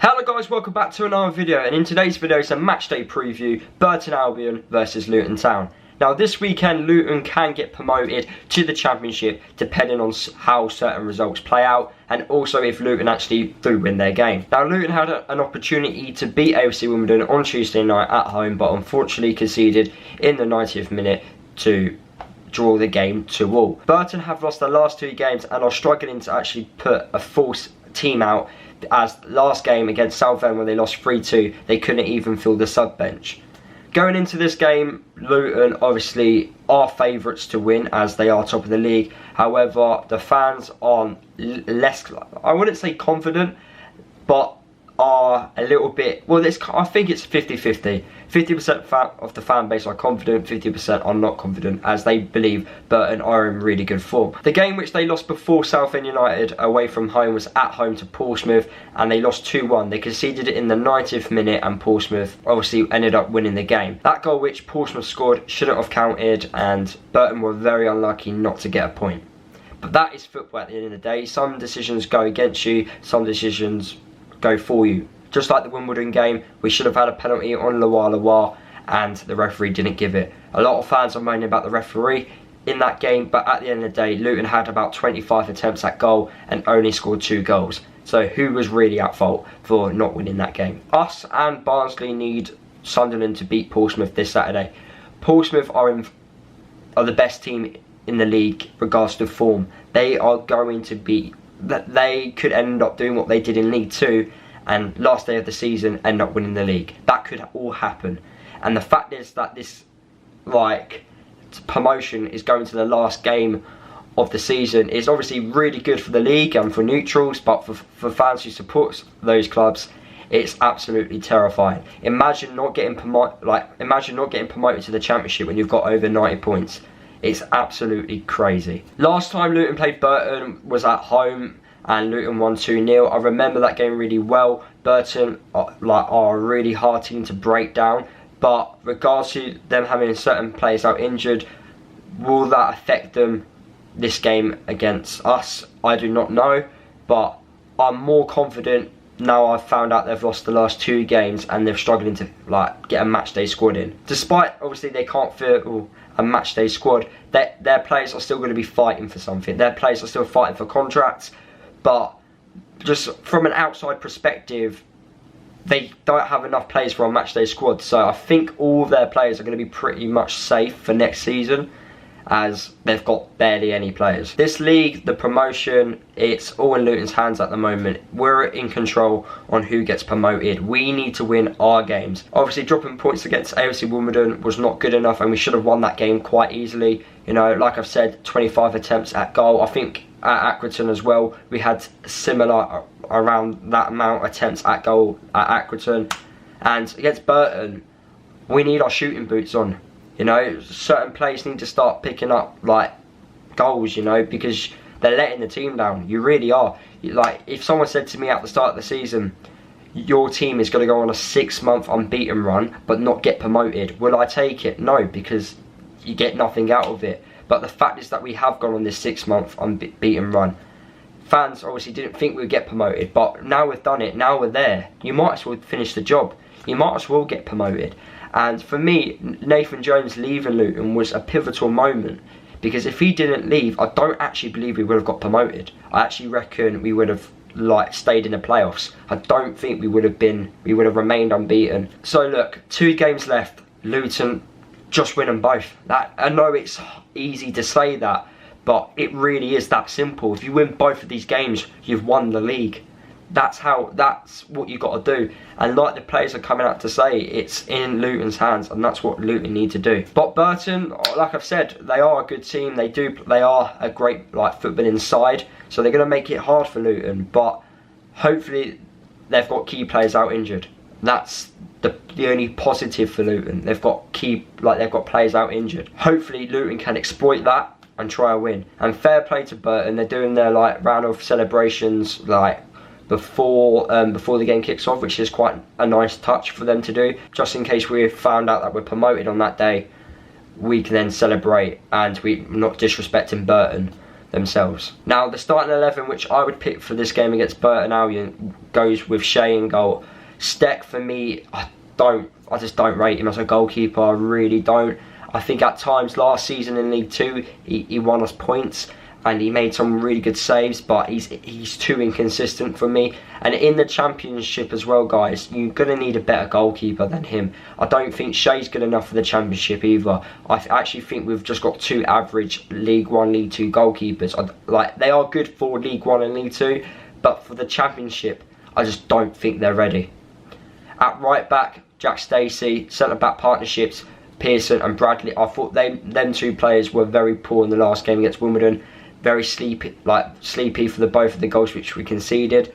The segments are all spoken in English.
Hello guys, welcome back to another video, and in today's video it's a matchday preview, Burton Albion versus Luton Town. Now this weekend Luton can get promoted to the Championship depending on how certain results play out, and also if Luton actually do win their game. Now Luton had an opportunity to beat AFC Wimbledon on Tuesday night at home, but unfortunately conceded in the 90th minute to draw the game 2-2. Burton have lost their last two games and are struggling to actually put a full team out, as last game against Southend when they lost 3-2, they couldn't even fill the sub bench. Going into this game, Luton obviously are favourites to win as they are top of the league. However, the fans are less, I wouldn't say confident, but are a little bit, well, I think it's 50-50. 50% of the fan base are confident, 50% are not confident, as they believe Burton are in really good form. The game which they lost before Southend United away from home was at home to Portsmouth, and they lost 2-1. They conceded it in the 90th minute, and Portsmouth obviously ended up winning the game. That goal which Portsmouth scored shouldn't have counted, and Burton were very unlucky not to get a point. But that is football at the end of the day. Some decisions go against you, some decisions go for you. Just like the Wimbledon game, we should have had a penalty on Lawar, and the referee didn't give it. A lot of fans are moaning about the referee in that game, but at the end of the day, Luton had about 25 attempts at goal and only scored 2 goals. So who was really at fault for not winning that game? Us and Barnsley need Sunderland to beat Portsmouth this Saturday. Portsmouth are the best team in the league regards to form. They are going to be, they could end up doing what they did in League 2 and last day of the season end up winning the league. That could all happen. And the fact is that this promotion is going to the last game of the season is obviously really good for the league and for neutrals, but for fans who support those clubs, it's absolutely terrifying. Imagine not getting promoted to the Championship when you've got over 90 points. It's absolutely crazy. Last time Luton played Burton was at home, and Luton won 2-0. I remember that game really well. Burton are a really hard team to break down, but regards to them having certain players out injured, will that affect them this game against us? I do not know, but I'm more confident now I've found out they've lost the last 2 games and they're struggling to get a matchday squad in. Despite obviously they can't fill a matchday squad, their players are still going to be fighting for something. Their players are still fighting for contracts. But just from an outside perspective, they don't have enough players for a matchday squad. So I think all of their players are going to be pretty much safe for next season, as they've got barely any players. This league, the promotion, it's all in Luton's hands at the moment. We're in control on who gets promoted. We need to win our games. Obviously dropping points against AFC Wimbledon was not good enough, and we should have won that game quite easily. You know, like I've said, 25 attempts at goal. I think at Accrington as well, we had similar, around that amount of attempts at goal at Accrington. And against Burton, we need our shooting boots on. You know, certain players need to start picking up goals, you know, because they're letting the team down. You really are. If someone said to me at the start of the season, your team is going to go on a 6-month unbeaten run but not get promoted, will I take it? No, because you get nothing out of it. But the fact is that we have gone on this 6-month unbeaten run. Fans obviously didn't think we would get promoted, but now we've done it, now we're there. You might as well finish the job. You might as well get promoted. And for me, Nathan Jones leaving Luton was a pivotal moment, because if he didn't leave, I don't actually believe we would have got promoted. I actually reckon we would have stayed in the playoffs. I don't think we would have remained unbeaten. So look, 2 games left. Luton, just win them both. I know it's easy to say that, but it really is that simple. If you win both of these games, you've won the league. That's what you got to do. And like the players are coming out to say, it's in Luton's hands, and that's what Luton need to do. But Burton, like I've said, they are a good team. They are a great footballing side, so they're going to make it hard for Luton. But hopefully they've got key players out injured. That's the only positive for Luton. They've got players out injured. Hopefully Luton can exploit that and try a win. And fair play to Burton. They're doing their round of celebrations before the game kicks off, which is quite a nice touch for them to do. Just in case we found out that we're promoted on that day, we can then celebrate, and we're not disrespecting Burton. themselves. Now the starting 11 which I would pick for this game against Burton Albion goes with Shea in goal. Steck for me, I just don't rate him as a goalkeeper. I really don't. I think at times last season in League 2 he won us points and he made some really good saves, but he's too inconsistent for me. And in the Championship as well, guys, you're going to need a better goalkeeper than him. I don't think Shea's good enough for the Championship either. I actually think we've just got two average League 1, League 2 goalkeepers. Like, they are good for League 1 and League 2, but for the Championship, I just don't think they're ready. At right back, Jack Stacey. Centre back partnerships, Pearson and Bradley. I thought them two players were very poor in the last game against Wimbledon. Very sleepy for both of the goals which we conceded.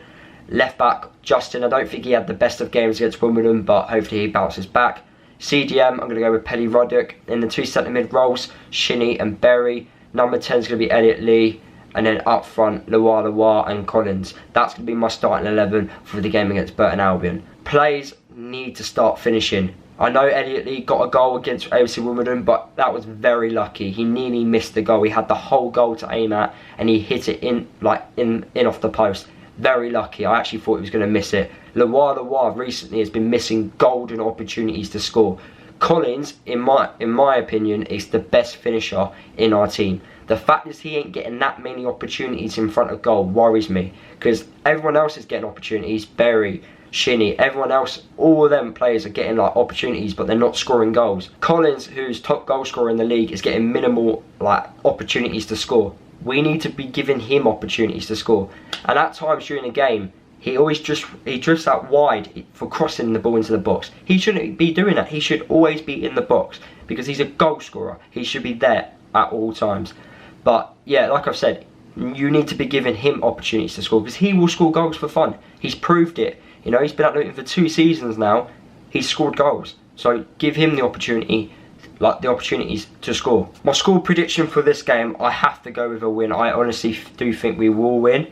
Left back, Justin. I don't think he had the best of games against Wimbledon, but hopefully he bounces back. CDM, I'm going to go with Pelly Ruddock. In the two centre mid roles, Shinnie and Berry. Number 10 is going to be Elliot Lee. And then up front, Loa and Collins. That's going to be my starting 11 for the game against Burton Albion. Players need to start finishing. I know Elliot Lee got a goal against AFC Wimbledon, but that was very lucky. He nearly missed the goal. He had the whole goal to aim at, and he hit it in off the post. Very lucky. I actually thought he was going to miss it. Loa recently has been missing golden opportunities to score. Collins, in my opinion, is the best finisher in our team. The fact is he ain't getting that many opportunities in front of goal worries me, because everyone else is getting opportunities. Berry, Shinnie, everyone else, all of them players are getting like opportunities, but they're not scoring goals. Collins, who's top goal scorer in the league, is getting minimal like opportunities to score. We need to be giving him opportunities to score. And at times during the game, he drifts out wide for crossing the ball into the box. He shouldn't be doing that. He should always be in the box because he's a goal scorer. He should be there at all times. But yeah, like I've said, you need to be giving him opportunities to score because he will score goals for fun. He's proved it. You know, he's been at Luton for 2 seasons now. He's scored goals. So give him the opportunity, like the opportunities to score. My score prediction for this game, I have to go with a win. I honestly do think we will win.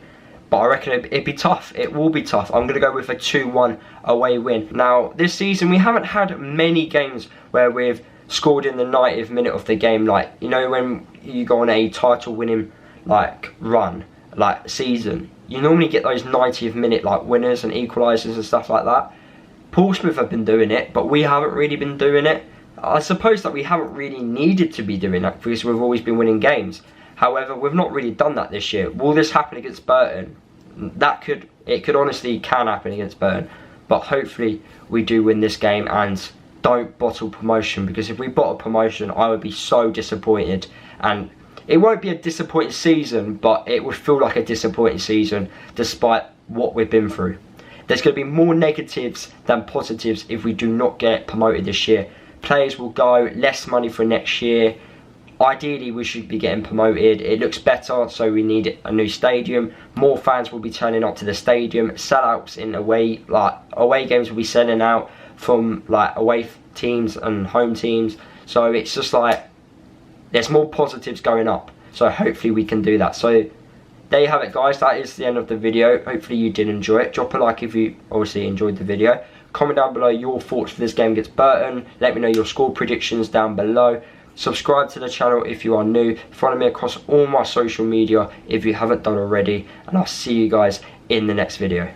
But I reckon it'd be tough. It will be tough. I'm going to go with a 2-1 away win. Now, this season, we haven't had many games where we've scored in the 90th minute of the game. Like, you know, when you go on a title-winning, like, run, like, season, you normally get those 90th minute, like, winners and equalisers and stuff like that. Portsmouth have been doing it, but we haven't really been doing it. I suppose that we haven't really needed to be doing that because we've always been winning games. However, we've not really done that this year. Will this happen against Burton? It could honestly can happen against Burton. But hopefully we do win this game and don't bottle promotion, because if we bottle promotion, I would be so disappointed. And it won't be a disappointing season, but it would feel like a disappointing season despite what we've been through. There's going to be more negatives than positives if we do not get promoted this year. Players will go, less money for next year. Ideally, we should be getting promoted. It looks better, so we need a new stadium. More fans will be turning up to the stadium. Sellouts in away games will be selling out from like away teams and home teams. So it's just like there's more positives going up. So hopefully we can do that. So there you have it, guys. That is the end of the video. Hopefully you did enjoy it. Drop a like if you obviously enjoyed the video. Comment down below your thoughts for this game against Burton. Let me know your score predictions down below. Subscribe to the channel if you are new. Follow me across all my social media if you haven't done already. And I'll see you guys in the next video.